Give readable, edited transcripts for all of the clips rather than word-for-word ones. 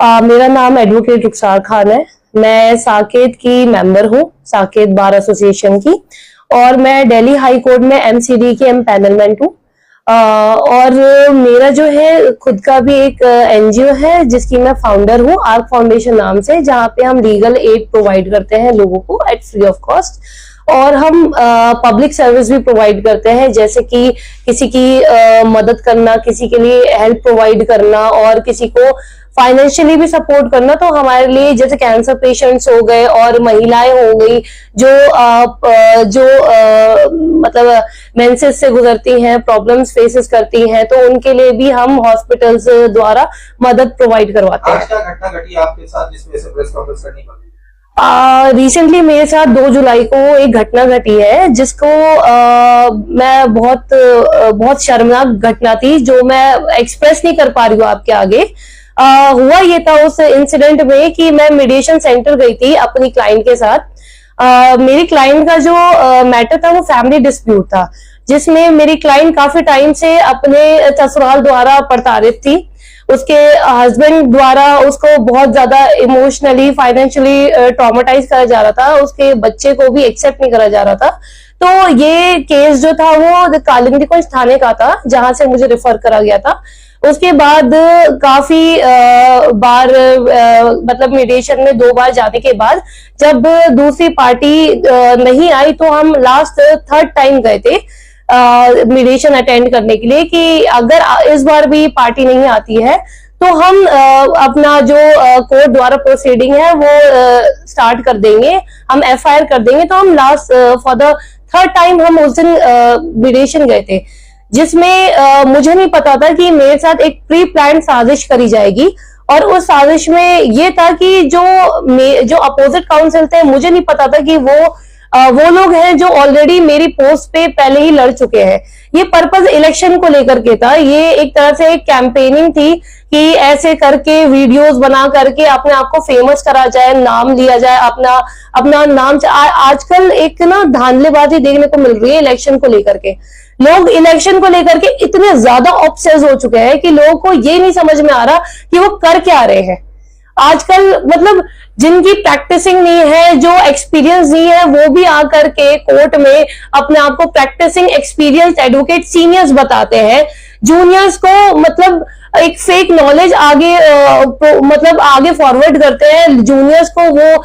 मेरा नाम एडवोकेट रुखसार खान है। मैं साकेत की मेंबर हूँ, साकेत बार एसोसिएशन की, और मैं दिल्ली हाई कोर्ट में एमसीडी की एम्पैनलमेंट हूँ। और मेरा जो है खुद का भी एक एनजीओ है जिसकी मैं फाउंडर हूँ, आर्क फाउंडेशन नाम से, जहाँ पे हम लीगल एड प्रोवाइड करते हैं लोगों को एट फ्री ऑफ कॉस्ट। और हम पब्लिक सर्विस भी प्रोवाइड करते हैं, जैसे कि किसी की मदद करना, किसी के लिए हेल्प प्रोवाइड करना और किसी को फाइनेंशियली भी सपोर्ट करना। तो हमारे लिए जैसे कैंसर पेशेंट्स हो गए और महिलाएं हो गई जो मतलब मेंसेस से गुजरती हैं, प्रॉब्लम्स फेसेस करती हैं, तो उनके लिए भी हम हॉस्पिटल्स द्वारा मदद प्रोवाइड करवाते हैं। आज क्या घटना घटी आपके साथ जिसमें से प्रेस कॉन्फ्रेंस करनी पड़ी? रिसेंटली मेरे साथ 2 जुलाई को एक घटना घटी है जिसको मैं बहुत शर्मनाक घटना थी, जो मैं एक्सप्रेस नहीं कर पा रही हूँ आपके आगे। हुआ ये था उस इंसिडेंट में कि मैं मीडिएशन सेंटर गई थी अपनी क्लाइंट के साथ। मेरी क्लाइंट का जो मैटर था वो फैमिली डिस्प्यूट था, जिसमें मेरी क्लाइंट काफी टाइम से अपने ससुराल द्वारा प्रताड़ित थी। उसके हस्बैंड द्वारा उसको बहुत ज्यादा इमोशनली, फाइनेंशियली ट्रॉमेटाइज करा जा रहा था। उसके बच्चे को भी एक्सेप्ट नहीं करा जा रहा था। तो ये केस जो था वो कालिंदी थाने का था, जहां से मुझे रेफर करा गया था। उसके बाद काफी बार मतलब मीडिएशन में 2 बार जाने के बाद जब दूसरी पार्टी नहीं आई, तो हम लास्ट 3rd टाइम गए थे मीडिएशन अटेंड करने के लिए कि अगर इस बार भी पार्टी नहीं आती है तो हम अपना जो कोर्ट द्वारा प्रोसीडिंग है वो स्टार्ट कर देंगे, हम एफआईआर कर देंगे। तो हम last for the 3rd time हम उस दिन मीडिएशन गए थे, जिसमें मुझे नहीं पता था कि मेरे साथ एक प्री प्लान साजिश करी जाएगी। और उस साजिश में ये था कि जो अपोजिट काउंसिल थे, मुझे नहीं पता था कि वो लोग हैं जो ऑलरेडी मेरी पोस्ट पे पहले ही लड़ चुके हैं। ये पर्पस इलेक्शन को लेकर के था, ये एक तरह से एक कैंपेनिंग थी कि ऐसे करके वीडियोस बना करके अपने आप को फेमस करा जाए, नाम लिया जाए, अपना नाम। आजकल एक ना धांधलेबाजी देखने को मिल रही है इलेक्शन को लेकर के। लोग इलेक्शन को लेकर के इतने ज्यादा ऑब्सेस हो चुके हैं कि लोगों को ये नहीं समझ में आ रहा कि वो कर क्या रहे हैं। आजकल मतलब जिनकी प्रैक्टिसिंग नहीं है, जो एक्सपीरियंस नहीं है, वो भी आकर के कोर्ट में अपने आप को प्रैक्टिसिंग एक्सपीरियंस एडवोकेट सीनियर्स बताते हैं। जूनियर्स को मतलब एक फेक नॉलेज आगे फॉरवर्ड करते हैं। जूनियर्स को वो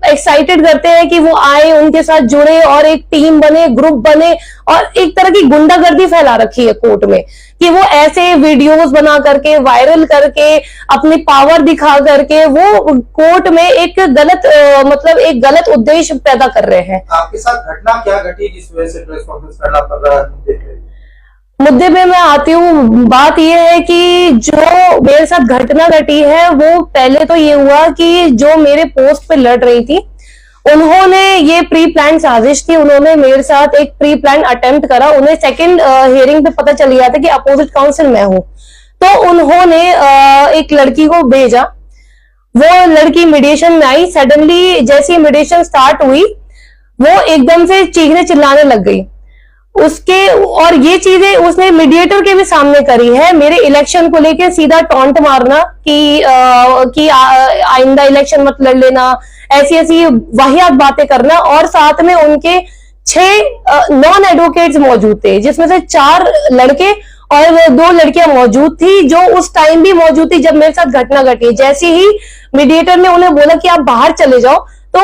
एक्साइटेड करते हैं कि वो आए, उनके साथ जुड़े और एक टीम बने, ग्रुप बने, और एक तरह की गुंडागर्दी फैला रखी है कोर्ट में कि वो ऐसे वीडियोस बना करके, वायरल करके, अपनी पावर दिखा करके वो कोर्ट में एक गलत उद्देश्य पैदा कर रहे हैं। आपके साथ घटना क्या घटी जिस वजह से प्रेस कॉन्फ्रेंस करना पड़ रहा है? मुद्दे पे मैं आती हूँ। बात यह है कि जो मेरे साथ घटना घटी है वो पहले तो ये हुआ कि जो मेरे पोस्ट पे लड़ रही थी, उन्होंने ये प्री प्लान साजिश थी, उन्होंने मेरे साथ एक प्री प्लान अटेम्प्ट करा। उन्हें सेकंड हियरिंग पे पता चल गया था कि अपोजिट काउंसिल मैं हूं, तो उन्होंने एक लड़की को भेजा। वो लड़की मीडिएशन में आई। सडनली जैसी मीडिएशन स्टार्ट हुई, वो एकदम से चीखने चिल्लाने लग गई और ये चीजें उसने मीडिएटर के भी सामने करी है। मेरे इलेक्शन को लेके सीधा टॉन्ट मारना कि आइंदा इलेक्शन मत लड़ लेना, ऐसी वाहियात बातें करना। और साथ में उनके 6 नॉन एडवोकेट्स मौजूद थे, जिसमें से 4 लड़के और 2 लड़कियां मौजूद थी, जो उस टाइम भी मौजूद थी जब मेरे साथ घटना घटी। जैसे ही मीडिएटर ने उन्हें बोला कि आप बाहर चले जाओ, तो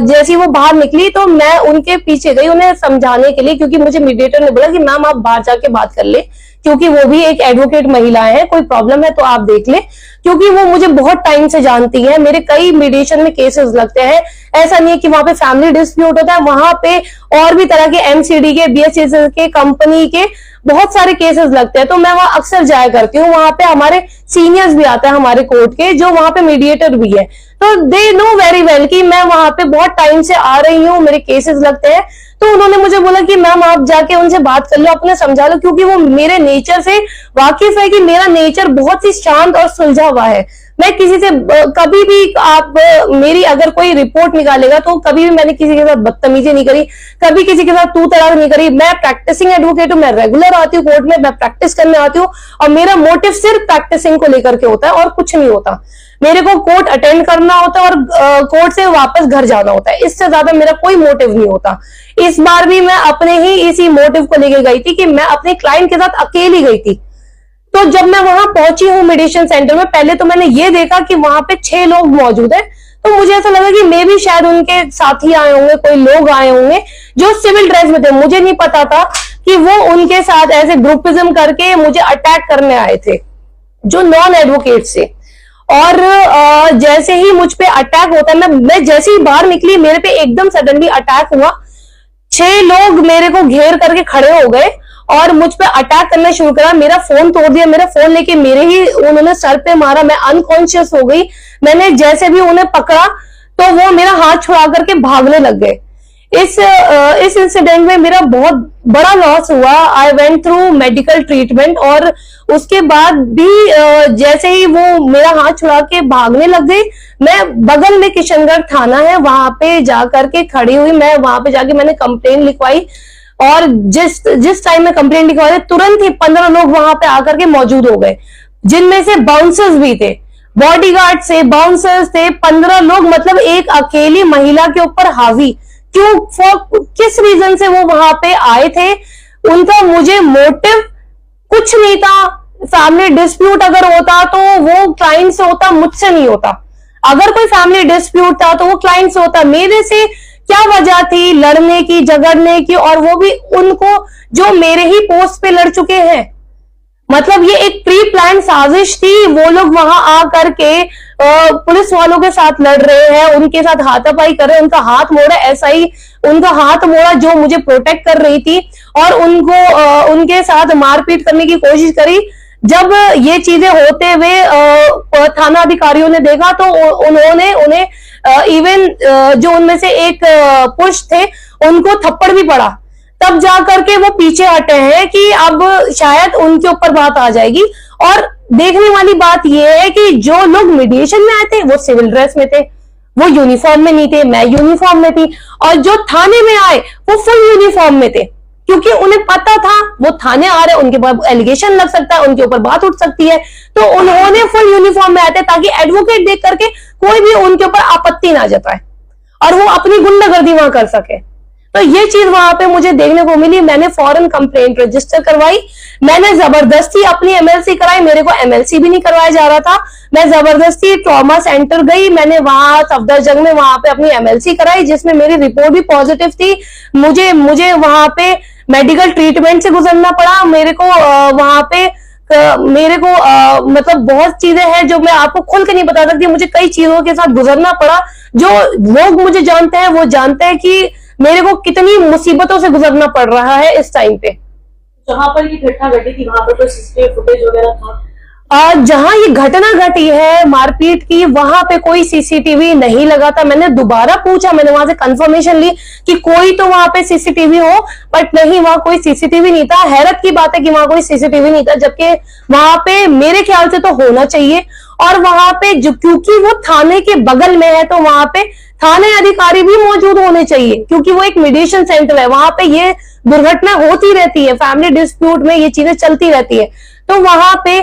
जैसी वो बाहर निकली तो मैं उनके पीछे गई उन्हें समझाने के लिए, क्योंकि मुझे मीडिएटर ने बोला कि मैम आप बाहर जाके बात कर ले, क्योंकि वो भी एक एडवोकेट महिला है, कोई प्रॉब्लम है तो आप देख ले। क्योंकि वो मुझे बहुत टाइम से जानती है, मेरे कई मीडिएशन में केसेस लगते हैं। ऐसा नहीं है कि वहां पे फैमिली डिस्प्यूट होता है, वहां पे और भी तरह के एमसीडी के, बीएसएसएल के, कंपनी के बहुत सारे केसेस लगते हैं। तो मैं वहां अक्सर जाया करती हूँ। वहां पे हमारे सीनियर्स भी आते हैं हमारे कोर्ट के, जो वहां पे मीडिएटर भी है, तो दे नो वेरी वेल कि मैं वहां पे बहुत टाइम से आ रही हूँ, मेरे केसेस लगते हैं। तो उन्होंने मुझे बोला कि मैम आप जाके उनसे बात कर लो, अपने समझा लो, क्योंकि वो मेरे नेचर से वाकिफ है कि मेरा नेचर बहुत ही शांत और सुलझा हुआ है। मैं किसी से कभी भी आप मेरी अगर कोई रिपोर्ट निकालेगा तो कभी भी मैंने किसी के साथ बदतमीजी नहीं करी, कभी किसी के साथ तू तड़ाक नहीं करी। मैं प्रैक्टिसिंग एडवोकेट हूँ, मैं रेगुलर आती हूँ कोर्ट में, मैं प्रैक्टिस करने आती हूँ और मेरा मोटिव सिर्फ प्रैक्टिसिंग को लेकर के होता है और कुछ नहीं होता। मेरे को कोर्ट अटेंड करना होता है और कोर्ट से वापस घर जाना होता है, इससे ज्यादा मेरा कोई मोटिव नहीं होता। इस बार भी मैं अपने ही इसी मोटिव को लेके गई थी कि मैं अपने क्लाइंट के साथ अकेली गई थी। तो जब मैं वहां पहुंची हूँ मेडिटेशन सेंटर में, पहले तो मैंने ये देखा कि वहां पे 6 लोग मौजूद है, तो मुझे ऐसा लगा कि मे भी शायद उनके साथी आए होंगे, कोई लोग आए होंगे जो सिविल ड्रेस में थे। मुझे नहीं पता था कि वो उनके साथ ऐसे ग्रुपिज्म करके मुझे अटैक करने आए थे जो नॉन एडवोकेट से। और जैसे ही मुझ पे अटैक होता है, मैं जैसे ही बाहर निकली मेरे पे एकदम सडनली अटैक हुआ। 6 लोग मेरे को घेर करके खड़े हो गए और मुझ पे अटैक करना शुरू करा। मेरा फोन तोड़ दिया, मेरा फोन लेके मेरे ही उन्होंने सर पे मारा, मैं अनकॉन्शियस हो गई। मैंने जैसे भी उन्हें पकड़ा तो वो मेरा हाथ छुड़ा करके भागने लग गए। इस इंसिडेंट में मेरा बहुत बड़ा लॉस हुआ। I went through medical treatment और उसके बाद भी जैसे ही वो मेरा हाथ छुड़ा के भागने लग गई, मैं बगल में किशनगढ़ थाना है वहां पे जाकर के खड़ी हुई। मैं वहां पे जाके मैंने कंप्लेन लिखवाई और जिस टाइम में कंप्लेन लिखवाई तुरंत ही 15 लोग वहां पे आकर के मौजूद हो गए, जिनमें से बाउंसर्स भी थे, बॉडीगार्ड से बाउंसर्स थे। 15 लोग मतलब एक अकेली महिला के ऊपर हावी। किस रीजन से वो वहां पे आए थे, उनका मुझे मोटिव कुछ नहीं था। फैमिली डिस्प्यूट अगर होता तो वो क्लाइंट से होता, मुझसे नहीं होता। अगर कोई फैमिली डिस्प्यूट था तो वो क्लाइंट से होता। मेरे से क्या वजह थी लड़ने की, झगड़ने की, और वो भी उनको जो मेरे ही पोस्ट पे लड़ चुके हैं। मतलब ये एक प्री प्लान साजिश थी। वो लोग वहां आ करके पुलिस वालों के साथ लड़ रहे हैं, उनके साथ हाथापाई कर रहे हैं, उनका हाथ मोड़ा, ऐसा ही उनका हाथ मोड़ा जो मुझे प्रोटेक्ट कर रही थी, और उनको उनके साथ मारपीट करने की कोशिश करी। जब ये चीजें होते हुए थाना अधिकारियों ने देखा तो उन्होंने उन्हें इवन जो उनमें से एक पुरुष थे उनको थप्पड़ भी पड़ा। तब जा करके वो पीछे हटे हैं कि अब शायद उनके ऊपर बात आ जाएगी। और देखने वाली बात यह है कि जो लोग मीडिएशन में आए थे वो सिविल ड्रेस में थे, वो यूनिफॉर्म में नहीं थे, मैं यूनिफॉर्म में थी। और जो थाने में आए वो फुल यूनिफॉर्म में थे, क्योंकि उन्हें पता था वो थाने आ रहे हैं, उनके ऊपर एलिगेशन लग सकता है, उनके ऊपर बात उठ सकती है, तो उन्होंने फुल यूनिफॉर्म में आए थे ताकि एडवोकेट देख करके कोई भी उनके ऊपर आपत्ति ना जताए और वो अपनी गुंडागर्दी वहां कर सके। तो ये चीज वहां पे मुझे देखने को मिली। मैंने फौरन कंप्लेंट रजिस्टर करवाई, मैंने जबरदस्ती अपनी एमएलसी कराई। मेरे को एमएलसी भी नहीं करवाया जा रहा था, मैं जबरदस्ती ट्रॉमा सेंटर गई, मैंने वहां सफदरजंग में वहां पे अपनी एमएलसी कराई, जिसमें मेरी रिपोर्ट भी पॉजिटिव थी। मुझे वहां पे मेडिकल ट्रीटमेंट से गुजरना पड़ा। मेरे को वहां पे मतलब बहुत चीजें हैं जो मैं आपको खुल के नहीं बता सकती। मुझे कई चीजों के साथ गुजरना पड़ा। जो लोग मुझे जानते हैं वो जानते हैं कि मेरे को कितनी मुसीबतों से गुजरना पड़ रहा है इस टाइम पे। जहां पर ये घटना घटी थी वहां पर कोई सीसीटीवी फुटेज वगैरह था? जहां ये घटना घटी है मारपीट की, वहां पे कोई सीसीटीवी नहीं लगा था। मैंने दोबारा पूछा, मैंने वहां से कंफर्मेशन ली कि कोई तो वहां पे सीसीटीवी हो, बट नहीं, वहां कोई सीसीटीवी नहीं था। हैरत की बात है कि वहां कोई सीसीटीवी नहीं था, जबकि वहां पे मेरे ख्याल से तो होना चाहिए। और वहां पे क्योंकि वो थाने के बगल में है, तो वहां पे थाने अधिकारी भी मौजूद होने चाहिए, क्योंकि वो एक मेडिएशन सेंटर है। वहां पे ये दुर्घटना होती रहती है, फैमिली डिस्प्यूट में ये चीजें चलती रहती है। तो वहां पे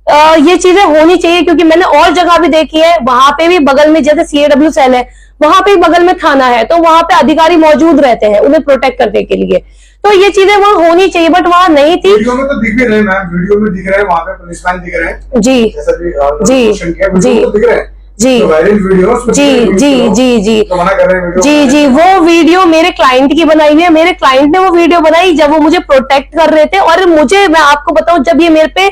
ये चीजें होनी चाहिए, क्योंकि मैंने और जगह भी देखी है। वहां पे भी बगल में जैसे CAW सेल है, वहां पे बगल में थाना है, तो वहां पे अधिकारी मौजूद रहते हैं उन्हें प्रोटेक्ट करने के लिए। तो ये चीजें वहां होनी चाहिए, बट वहां नहीं थी। वीडियो में तो दिख भी रहे मैम, वीडियो में दिख रहे हैं, वहां पे पुलिसमैन दिख रहे हैं जी जैसा भी जी जी दिख रहे हैं जी तो वायरल वीडियो जी तो मना कर रहे हैं वीडियो जी जी वो वीडियो मेरे क्लाइंट की बनाई हुई है। मेरे क्लाइंट ने वो वीडियो बनाई जब वो मुझे प्रोटेक्ट कर रहे थे। और मुझे, मैं आपको बताऊं, जब ये मेरे पे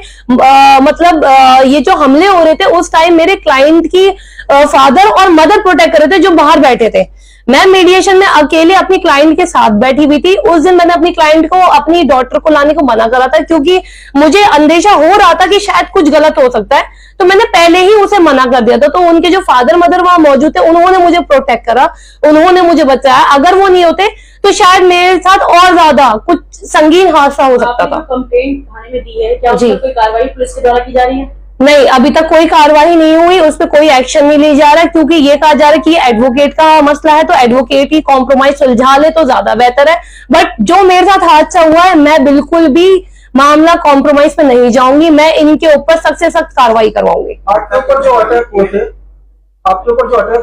ये जो हमले हो रहे थे, उस टाइम मेरे क्लाइंट की फादर और मदर प्रोटेक्ट कर रहे थे जो बाहर बैठे थे। मैं मीडिएशन में अकेले अपनी क्लाइंट के साथ बैठी हुई थी। उस दिन मैंने अपनी क्लाइंट को, अपनी डॉटर को लाने को मना करा था, क्योंकि मुझे अंदेशा हो रहा था कि शायद कुछ गलत हो सकता है, तो मैंने पहले ही उसे मना कर दिया था। तो उनके जो फादर मदर वहां मौजूद थे, उन्होंने मुझे प्रोटेक्ट करा, उन्होंने मुझे बचाया। अगर वो नहीं होते तो शायद मेरे साथ और ज्यादा कुछ संगीन हादसा हो सकता था। कंप्लेंट थाने में दी है, क्या उस पर कोई कार्रवाई पुलिस के द्वारा की जा रही है? नहीं, अभी तक कोई कार्रवाई नहीं हुई, उस पर कोई एक्शन नहीं लिया जा रहा है, क्योंकि ये कहा जा रहा है कि एडवोकेट का मसला है, तो एडवोकेट ही कॉम्प्रोमाइज सुलझा ले तो ज्यादा बेहतर है। बट जो मेरे साथ हादसा हुआ है, मैं बिल्कुल भी मामला कॉम्प्रोमाइज पे नहीं जाऊंगी, मैं इनके ऊपर सख्त से सख्त कार्रवाई करवाऊंगी। आपके ऊपर जो अटैक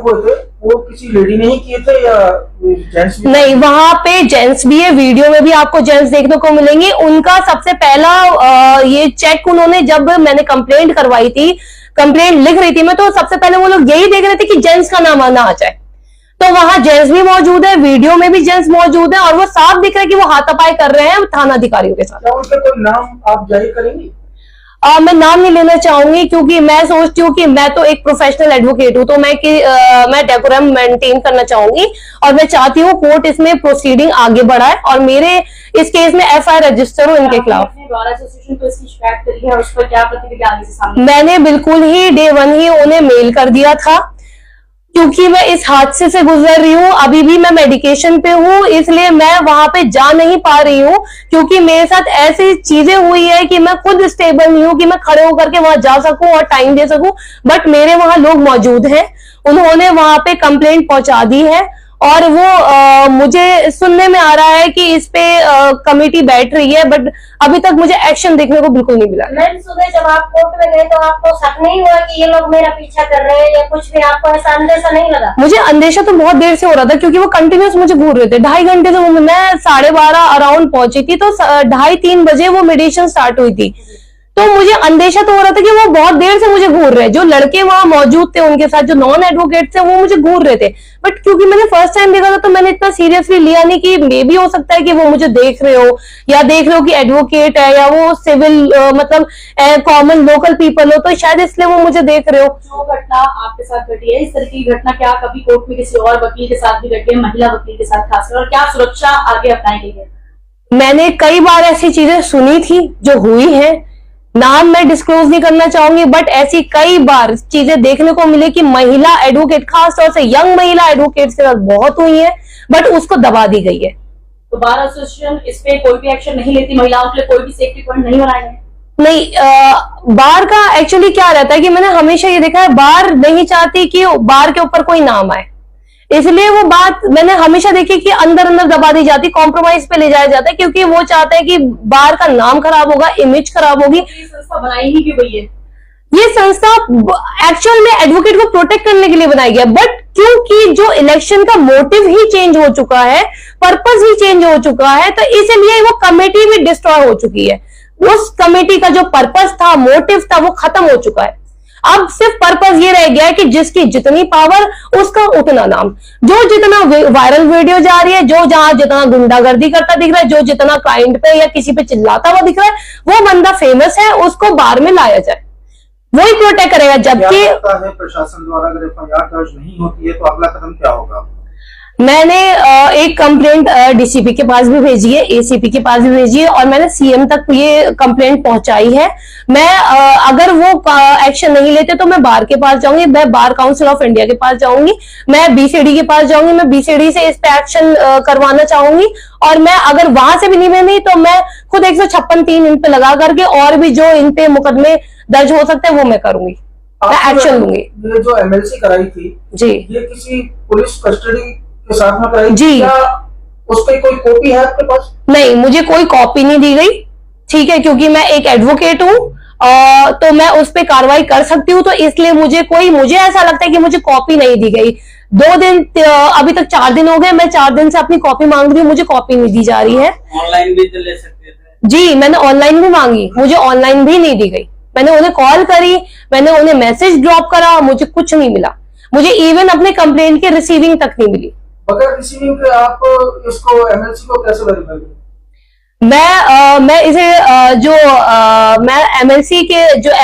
हुए थे, वो किसी लेडी ने ही किए थे या जेंट्स भी? नहीं, वहां पे जेंट्स भी है, वीडियो में भी आपको जेंट्स देखने को मिलेंगे। उनका सबसे पहला ये चेक उन्होंने, जब मैंने कंप्लेंट करवाई थी, कंप्लेंट लिख रही थी मैं, तो सबसे पहले वो लोग यही देख रहे थे कि जेंट्स का नाम आना आ जाए। तो वहां जेंट्स भी मौजूद है, वीडियो में भी जेंट्स मौजूद है, और वो साफ दिख रहा है कि वो हाथापाई कर रहे हैं थाना अधिकारियों के साथ। क्या उनका कोई नाम आप जाहिर करेंगी? मैं नाम नहीं लेना चाहूंगी, क्योंकि मैं सोचती हूँ कि मैं तो एक प्रोफेशनल एडवोकेट हूँ, तो मैं डेकोरम मेंटेन करना चाहूंगी, और मैं चाहती हूँ कोर्ट इसमें प्रोसीडिंग आगे बढ़ाए और मेरे इस केस में FIR रजिस्टर हो इनके खिलाफ। बार एसोसिएशन को इसकी शिकायत करी है, उस पर क्या प्रतिक्रिया आगे से सामने? मैंने बिल्कुल ही डे 1 ही उन्हें मेल कर दिया था, क्योंकि मैं इस हादसे से गुजर रही हूँ, अभी भी मैं मेडिकेशन पे हूँ, इसलिए मैं वहां पे जा नहीं पा रही हूँ, क्योंकि मेरे साथ ऐसी चीजें हुई है कि मैं खुद स्टेबल नहीं हूँ कि मैं खड़े होकर के वहां जा सकूं और टाइम दे सकूं। बट मेरे वहां लोग मौजूद हैं, उन्होंने वहां पे कंप्लेंट पहुंचा दी है, और वो मुझे सुनने में आ रहा है कि इस पे कमेटी बैठ रही है, बट अभी तक मुझे एक्शन देखने को बिल्कुल नहीं मिला। मैम, सुबह जब आप कोर्ट में गए तो आपको शक नहीं हुआ कि ये लोग मेरा पीछा कर रहे हैं या कुछ भी? आपको ऐसा अंदेशा नहीं लगा? मुझे अंदेशा तो बहुत देर से हो रहा था, क्योंकि वो कंटिन्यूस मुझे घूर रहे थे। 2.5 घंटे से मैं 12:30 अराउंड पहुंची थी, तो 2:30-3 बजे वो मेडिटेशन स्टार्ट हुई थी। तो मुझे अंदेशा तो हो रहा था कि वो बहुत देर से मुझे घूर रहे हैं। जो लड़के वहां मौजूद थे उनके साथ, जो नॉन एडवोकेट थे, वो मुझे घूर रहे थे। बट क्योंकि मैंने फर्स्ट टाइम देखा था, तो मैंने इतना सीरियसली लिया नहीं कि मे भी हो सकता है कि वो मुझे देख रहे हो, या देख रहे हो कि एडवोकेट है, या वो सिविल मतलब कॉमन लोकल पीपल हो, तो शायद इसलिए वो मुझे देख रहे हो। जो घटना आपके साथ घटी है, इस तरह की घटना क्या कभी कोर्ट में किसी और वकील के साथ भी घटी है, महिला वकील के साथ खासकर, और क्या सुरक्षा आगे अपनाई गई है? मैंने कई बार ऐसी चीजें सुनी थी जो हुई है, नाम मैं डिस्क्लोज नहीं करना चाहूंगी, बट ऐसी कई बार चीजें देखने को मिले कि महिला एडवोकेट, खासतौर से यंग महिला एडवोकेट के साथ बहुत हुई है, बट उसको दबा दी गई है। तो बार एसोसिएशन इस पे कोई भी एक्शन नहीं लेती? महिलाओं के लिए कोई भी सेफ्टी पॉइंट नहीं बनाए गए? नहीं, बार का एक्चुअली क्या रहता है कि मैंने हमेशा ये देखा है, बार नहीं चाहती कि बार के ऊपर कोई नाम आए, इसलिए वो बात मैंने हमेशा देखी कि अंदर अंदर दबा दी जाती, कॉम्प्रोमाइज पे ले जाया जाता है, क्योंकि वो चाहते हैं कि बार का नाम खराब होगा, इमेज खराब होगी। ये संस्था बनाई ही क्यों गई है? ये संस्था एक्चुअल में एडवोकेट को प्रोटेक्ट करने के लिए बनाई गई है, बट क्योंकि जो इलेक्शन का मोटिव ही चेंज हो चुका है, पर्पस ही चेंज हो चुका है, तो इसलिए वो कमेटी भी डिस्ट्रॉय हो चुकी है। उस कमेटी का जो पर्पस था, मोटिव था, वो खत्म हो चुका है। अब सिर्फ पर्पस ये रह गया है कि जिसकी जितनी पावर उसका उतना नाम, जो जितना वायरल वीडियो जा रही है, जो जहां जितना गुंडागर्दी करता दिख रहा है, जो जितना क्लाइंट पे या किसी पे चिल्लाता हुआ दिख रहा है, वो बंदा फेमस है, उसको बार में लाया जाए, वही प्रोटेक्ट करेगा। जबकि प्रशासन द्वारा अगर FIR दर्ज नहीं होती है तो अगला कदम क्या होगा? मैंने एक कंप्लेंट DCP के पास भी भेजी है, ACP के पास भी भेजी है, और मैंने CM तक ये कंप्लेंट पहुंचाई है। मैं अगर वो एक्शन नहीं लेते तो मैं बार के पास जाऊंगी, मैं बार काउंसिल ऑफ इंडिया के पास जाऊंगी, मैं BCD के पास जाऊंगी, मैं BCD से इस पे एक्शन करवाना चाहूंगी, और मैं अगर वहां से भी नहीं बनी तो मैं खुद 156(3) इन पे लगा करके और भी जो इन पे मुकदमे दर्ज हो सकते हैं वो मैं करूंगी, मैं एक्शन लूंगी। ये जो MLC कराई थी जी, ये किसी पुलिस कस्टडी के साथ में कराई जी, क्या उसकी कोई कॉपी है आपके पास? नहीं, मुझे कोई कॉपी नहीं दी गई, ठीक है, क्योंकि मैं एक एडवोकेट हूँ, तो मैं उस पे कार्रवाई कर सकती हूँ, तो इसलिए मुझे ऐसा लगता है कि मुझे कॉपी नहीं दी गई। 2 दिन, अभी तक 4 दिन हो गए, मैं 4 दिन से अपनी कॉपी मांग रही हूँ, मुझे कॉपी नहीं दी जा रही है। ऑनलाइन भी तो ले सकते थे। जी, मैंने ऑनलाइन भी मांगी, मुझे ऑनलाइन भी नहीं दी गई। मैंने उन्हें कॉल करी, मैंने उन्हें मैसेज ड्रॉप करा, मुझे कुछ नहीं मिला। मुझे इवन अपने कंप्लेंट की रिसीविंग तक नहीं मिली। बगैर रिसीविंग के आप इसको MLC को कैसे वेरीफाई करेंगे? मैं इसे मैं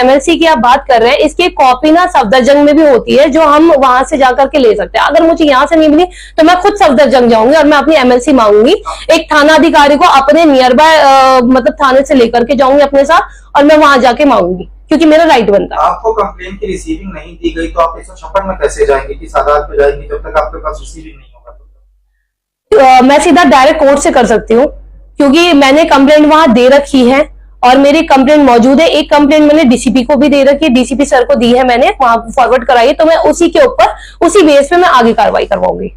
MLC की आप बात कर रहे हैं, इसकी कॉपी ना सफदरजंग में भी होती है, जो हम वहां से जाकर के ले सकते हैं। अगर मुझे यहाँ से नहीं मिली तो मैं खुद सफदरजंग जाऊंगी और मैं अपनी MLC मांगूंगी। एक थाना अधिकारी को अपने नियर बाय मतलब थाने से लेकर के जाऊंगी अपने साथ, और मैं वहां जाके मांगूंगी, क्योंकि मेरा राइट बनता है। आपको कंप्लेंट की रिसीविंग नहीं दी गई तो आप 156 में कैसे जाएंगे, किस आधार पे जाएंगे जब तक आपके पास रिसीविंग नहीं होगा? मैं सीधा डायरेक्ट कोर्ट से कर सकती हूँ, क्योंकि मैंने कंप्लेंट वहां दे रखी है और मेरी कंप्लेंट मौजूद है। एक कंप्लेंट मैंने डीसीपी को भी दे रखी है, डीसीपी सर को दी है मैंने, वहां फॉरवर्ड कराई है, तो मैं उसी के ऊपर उसी बेस पे मैं आगे कार्रवाई करवाऊंगी।